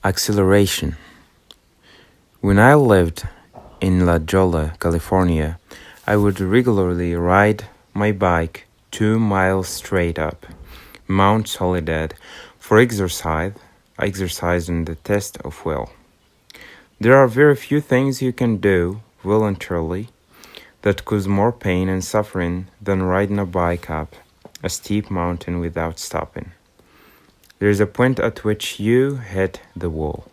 Acceleration. When I lived in La Jolla, California, I would regularly ride my bike 2 miles straight up Mount Soledad for exercise. I exercised in the test of will. There are very few things you can do voluntarily that cause more pain and suffering than riding a bike up a steep mountain without stopping. There is a point at which you hit the wall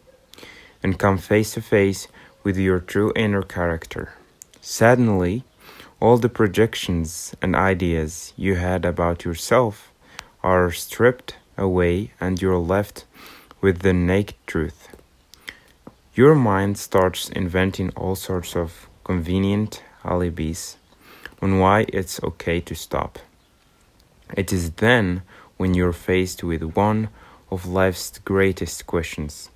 and come face to face with your true inner character. Suddenly, all the projections and ideas you had about yourself are stripped away and you're left with the naked truth. Your mind starts inventing all sorts of convenient alibis on why it's okay to stop. It is then when you're faced with one of life's greatest questions.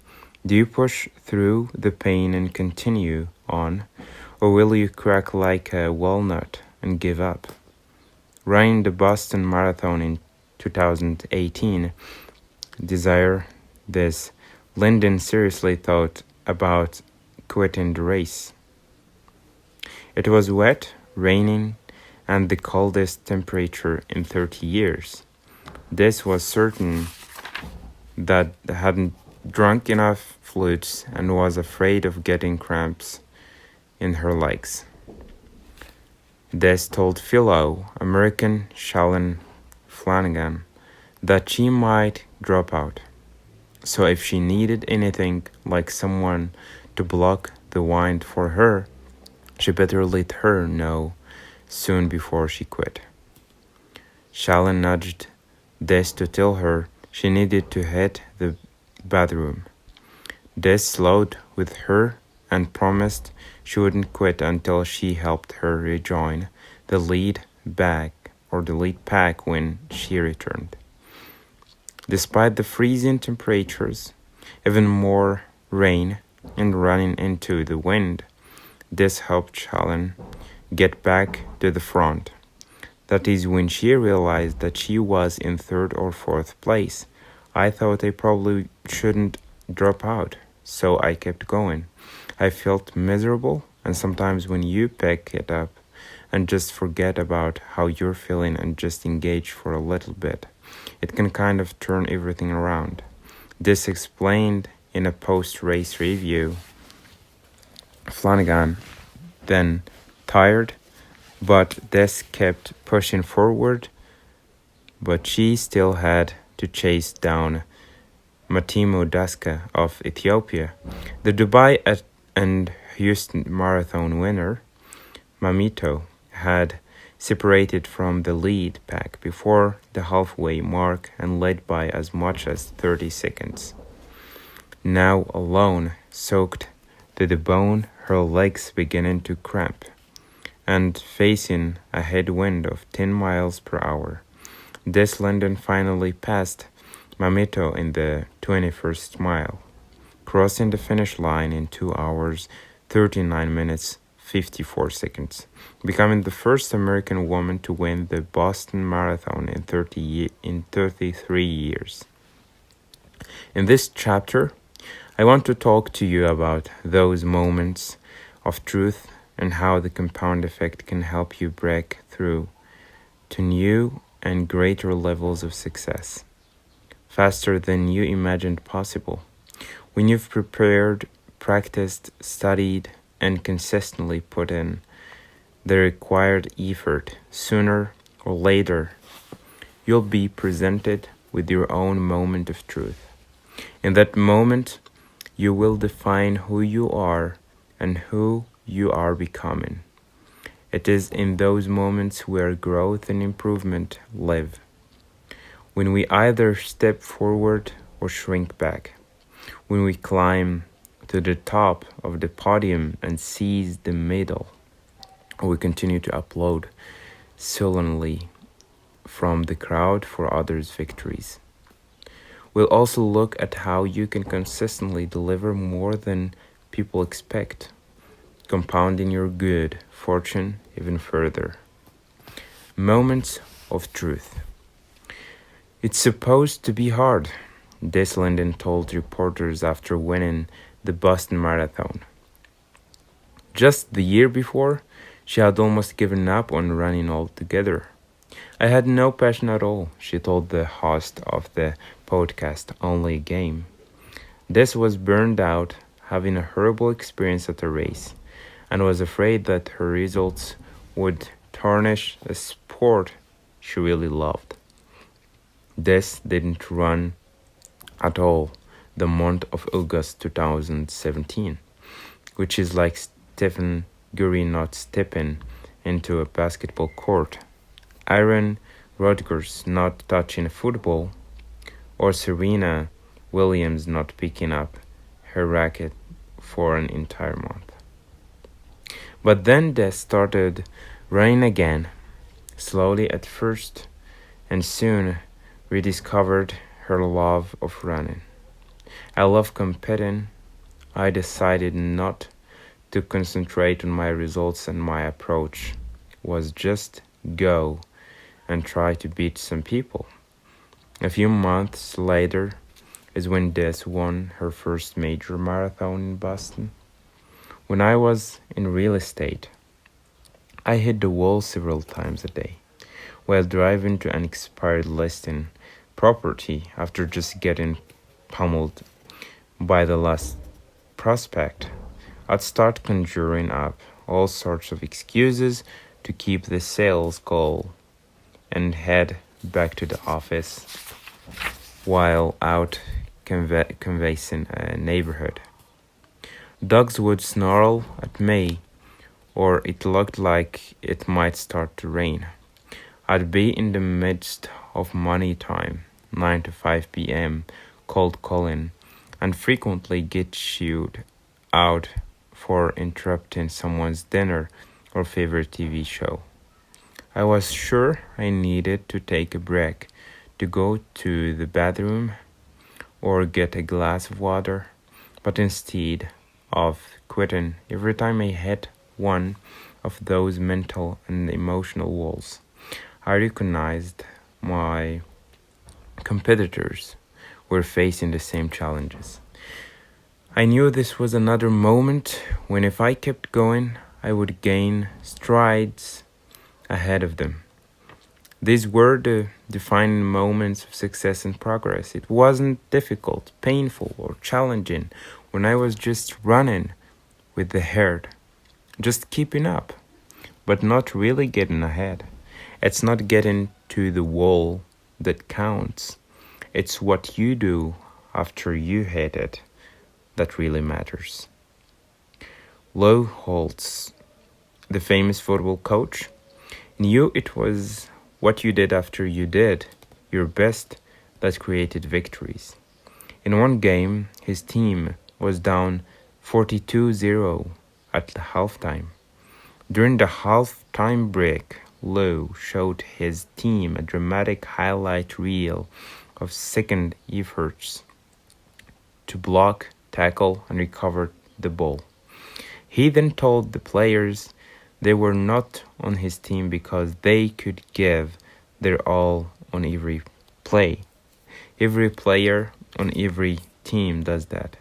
Do you push through the pain and continue on, or will you crack like a walnut and give up? Running the Boston Marathon in 2018, desire this, Lyndon seriously thought about quitting the race. It was wet, raining, and the coldest temperature in 30 years. This was certain that hadn't drunk enough fluids and was afraid of getting cramps in her legs. Des told fellow American Shalyn Flanagan that she might drop out. So if she needed anything like someone to block the wind for her, she better let her know soon before she quit. Shalyn nudged Des to tell her she needed to hit the bathroom. Des slowed with her and promised she wouldn't quit until she helped her rejoin the lead pack when she returned. Despite the freezing temperatures, even more rain, and running into the wind, this helped Shalyn get back to the front. That is when she realized that she was in third or fourth place. I thought I probably shouldn't drop out, so I kept going. I felt miserable, and sometimes when you pick it up and just forget about how you're feeling and just engage for a little bit, it can kind of turn everything around. This explained in a post-race review. Flanagan, then tired, but Des kept pushing forward, but she still had to chase down Matimo Daska of Ethiopia. The Dubai and Houston Marathon winner, Mamito, had separated from the lead pack before the halfway mark and led by as much as 30 seconds. Now alone, soaked to the bone, her legs beginning to cramp, and facing a headwind of 10 miles per hour. Des Linden finally passed Mamito in the 21st mile, crossing the finish line in 2 hours, 39 minutes, 54 seconds, becoming the first American woman to win the Boston Marathon in 33 years. In this chapter, I want to talk to you about those moments of truth and how the compound effect can help you break through to new and greater levels of success, faster than you imagined possible. When you've prepared, practiced, studied, and consistently put in the required effort, sooner or later, you'll be presented with your own moment of truth. In that moment, you will define who you are and who you are becoming. It is in those moments where growth and improvement live. When we either step forward or shrink back. When we climb to the top of the podium and seize the middle, or we continue to upload sullenly from the crowd for others' victories. We'll also look at how you can consistently deliver more than people expect, compounding your good fortune even further. Moments of truth. It's supposed to be hard. Des Linden told reporters after winning the Boston Marathon. Just the year before, she had almost given up on running altogether. I had no passion at all, she told the host of the podcast Only a Game. Des was burned out, having a horrible experience at a race, and was afraid that her results would tarnish a sport she really loved. Des didn't run at all the month of August 2017, which is like Stephen Curry not stepping into a basketball court, Aaron Rodgers not touching a football, or Serena Williams not picking up her racket for an entire month. But then Des started running again, slowly at first, and soon rediscovered her love of running. I love competing. I decided not to concentrate on my results, and my approach was just go and try to beat some people. A few months later is when Des won her first major marathon in Boston. When I was in real estate, I hit the wall several times a day while driving to an expired listing property after just getting pummeled by the last prospect. I'd start conjuring up all sorts of excuses to keep the sales goal and head back to the office while out canvassing a neighborhood. Dogs would snarl at me, or it looked like it might start to rain. I'd be in the midst of money time, 9 to 5 p.m., cold calling, and frequently get chewed out for interrupting someone's dinner or favorite TV show. I was sure I needed to take a break to go to the bathroom or get a glass of water, but instead of quitting every time I hit one of those mental and emotional walls, I recognized my competitors were facing the same challenges. I knew this was another moment when if I kept going, I would gain strides ahead of them. These were the defining moments of success and progress. It wasn't difficult, painful, or challenging when I was just running with the herd, just keeping up, but not really getting ahead. It's not getting to the wall that counts. It's what you do after you hit it that really matters. Lou Holtz, the famous football coach, knew it was what you did after you did your best that created victories. In one game, his team was down 42-0 at the halftime. During the halftime break, Lou showed his team a dramatic highlight reel of second efforts to block, tackle, and recover the ball. He then told the players they were not on his team because they could give their all on every play. Every player on every team does that.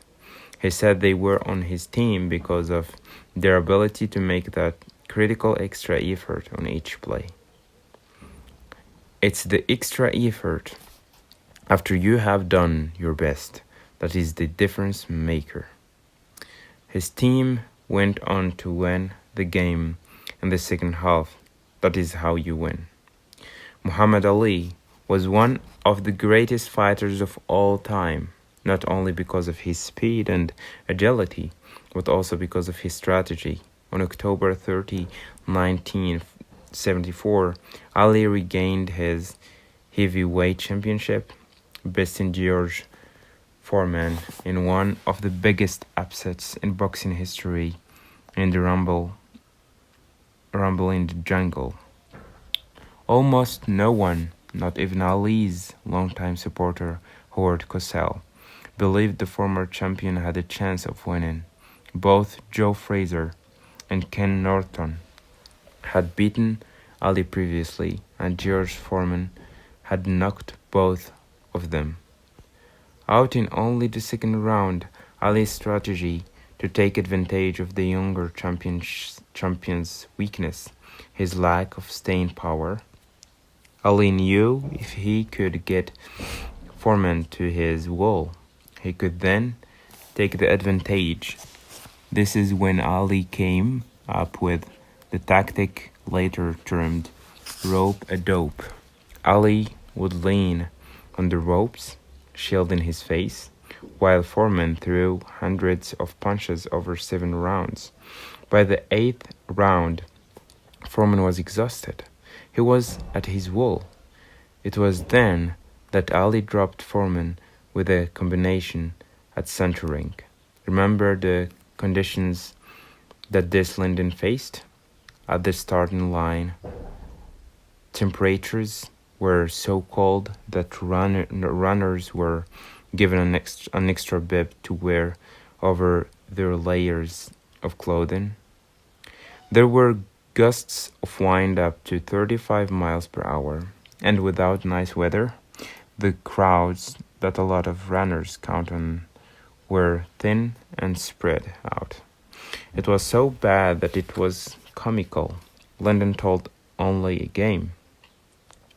He said they were on his team because of their ability to make that critical extra effort on each play. It's the extra effort after you have done your best that is the difference maker. His team went on to win the game in the second half. That is how you win. Muhammad Ali was one of the greatest fighters of all time, not only because of his speed and agility, but also because of his strategy. On October 30, 1974, Ali regained his heavyweight championship, besting George Foreman in one of the biggest upsets in boxing history in the Rumble in the Jungle. Almost no one, not even Ali's longtime supporter Howard Cosell, believed the former champion had a chance of winning. Both Joe Frazier and Ken Norton had beaten Ali previously, and George Foreman had knocked both of them Out in only the second round, Ali's strategy to take advantage of the younger champion's weakness, his lack of staying power. Ali knew if he could get Foreman to his wall, he could then take the advantage. This is when Ali came up with the tactic later termed rope-a-dope. Ali would lean on the ropes, shielding his face, while Foreman threw hundreds of punches over 7 rounds. By the 8th round, Foreman was exhausted. He was at his wall. It was then that Ali dropped Foreman with a combination at centering. Remember the conditions that this Linden faced? At the starting line, temperatures were so cold that runners were given an extra bib to wear over their layers of clothing. There were gusts of wind up to 35 miles per hour, and without nice weather, the crowds that a lot of runners count on were thin and spread out. It was so bad that it was comical. London told only a game.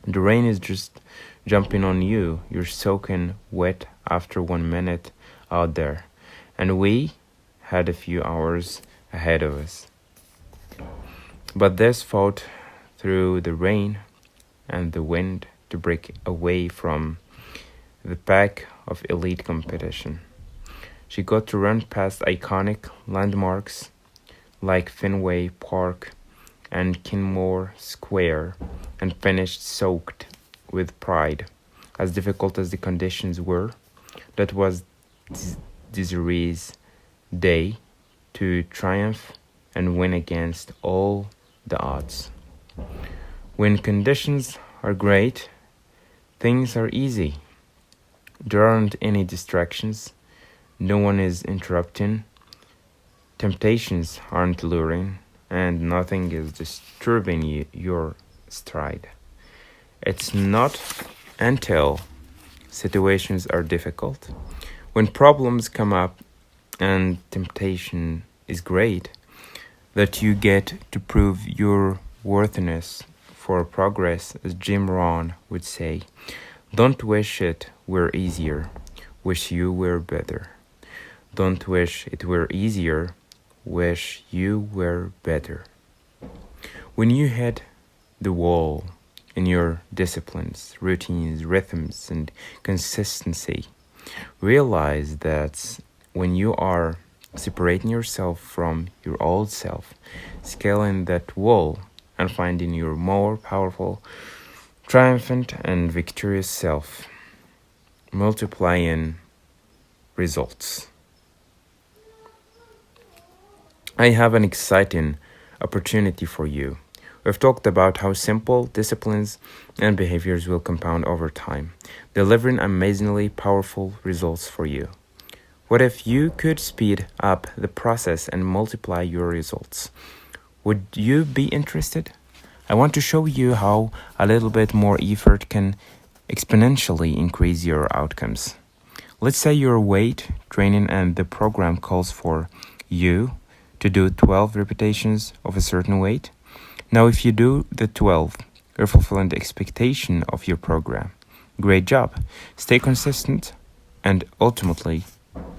The rain is just jumping on you. You're soaking wet after 1 minute out there. And we had a few hours ahead of us. But this fought through the rain and the wind to break away from the pack of elite competition. She got to run past iconic landmarks like Fenway Park and Kenmore Square and finished soaked with pride. As difficult as the conditions were, that was Desiree's day to triumph and win against all the odds. When conditions are great, things are easy. There aren't any distractions. No one is interrupting. Temptations aren't luring, and nothing is disturbing your stride. It's not until situations are difficult, when problems come up and temptation is great, that you get to prove your worthiness for progress, as Jim Rohn would say. Don't wish it were easier, wish you were better. Don't wish it were easier, wish you were better. When you hit the wall in your disciplines, routines, rhythms, and consistency, realize that when you are separating yourself from your old self, scaling that wall, and finding your more powerful, triumphant, and victorious self, multiplying results. I have an exciting opportunity for you. We've talked about how simple disciplines and behaviors will compound over time, delivering amazingly powerful results for you. What if you could speed up the process and multiply your results? Would you be interested? I want to show you how a little bit more effort can exponentially increase your outcomes. Let's say you're weight training and the program calls for you to do 12 repetitions of a certain weight. Now, if you do the 12, you're fulfilling the expectation of your program. Great job. Stay consistent, and ultimately,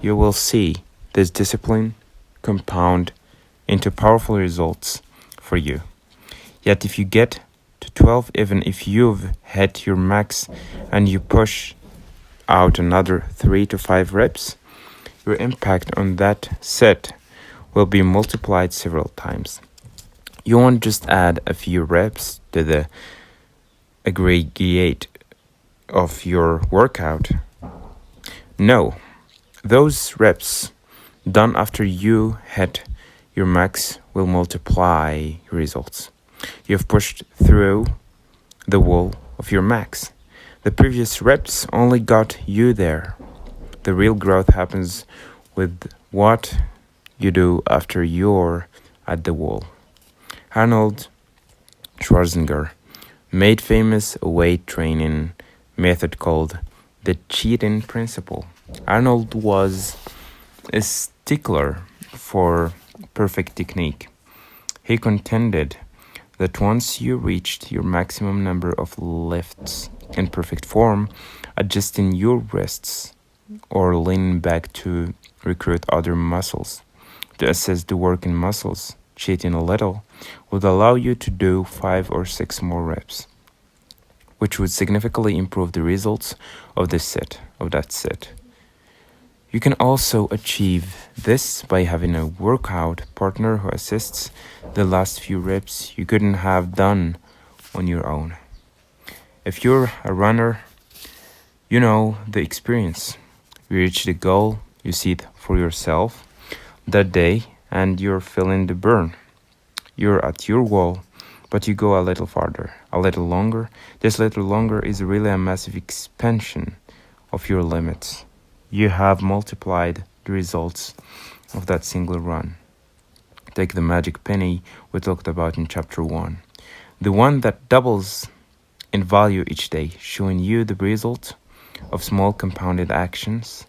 you will see this discipline compound into powerful results for you. Yet if you get to 12, even if you've hit your max and you push out another 3 to 5 reps, your impact on that set will be multiplied several times. You won't just add a few reps to the aggregate of your workout. No, those reps done after you hit your max will multiply your results. You've pushed through the wall of your max. The previous reps only got you there. The real growth happens with what you do after you're at the wall. Arnold Schwarzenegger made famous a weight training method called the cheating principle. Arnold was a stickler for perfect technique. He contended that once you reached your maximum number of lifts in perfect form, adjusting your wrists or leaning back to recruit other muscles to assess the working muscles, cheating a little, would allow you to do 5 or 6 more reps, which would significantly improve the results of that set. You can also achieve this by having a workout partner who assists the last few reps you couldn't have done on your own. If you're a runner, you know the experience. You reach the goal, you see it for yourself that day, and you're feeling the burn. You're at your goal, but you go a little farther, a little longer. This little longer is really a massive expansion of your limits. You have multiplied the results of that single run. Take the magic penny we talked about in chapter 1, the one that doubles in value each day, showing you the result of small compounded actions.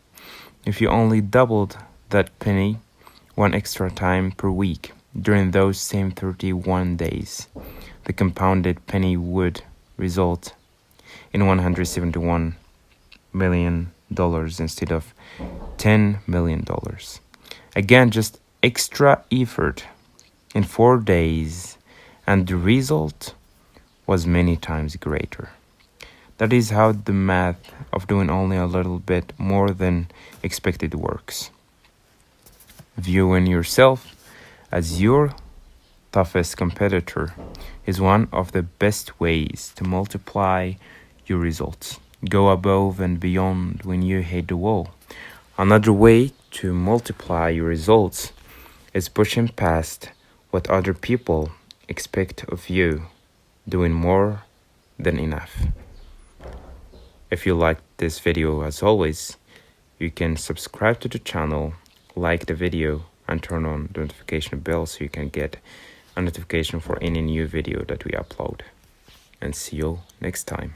If you only doubled that penny one extra time per week during those same 31 days, the compounded penny would result in $171 million instead of $10 million. Again, just extra effort in 4 days, and the result was many times greater. That is how the math of doing only a little bit more than expected works. Viewing yourself as your toughest competitor is one of the best ways to multiply your results. Go above and beyond when you hit the wall. Another way to multiply your results is pushing past what other people expect of you, doing more than enough. If you liked this video, as always, you can subscribe to the channel, like the video, and turn on the notification bell so you can get a notification for any new video that we upload. And see you next time.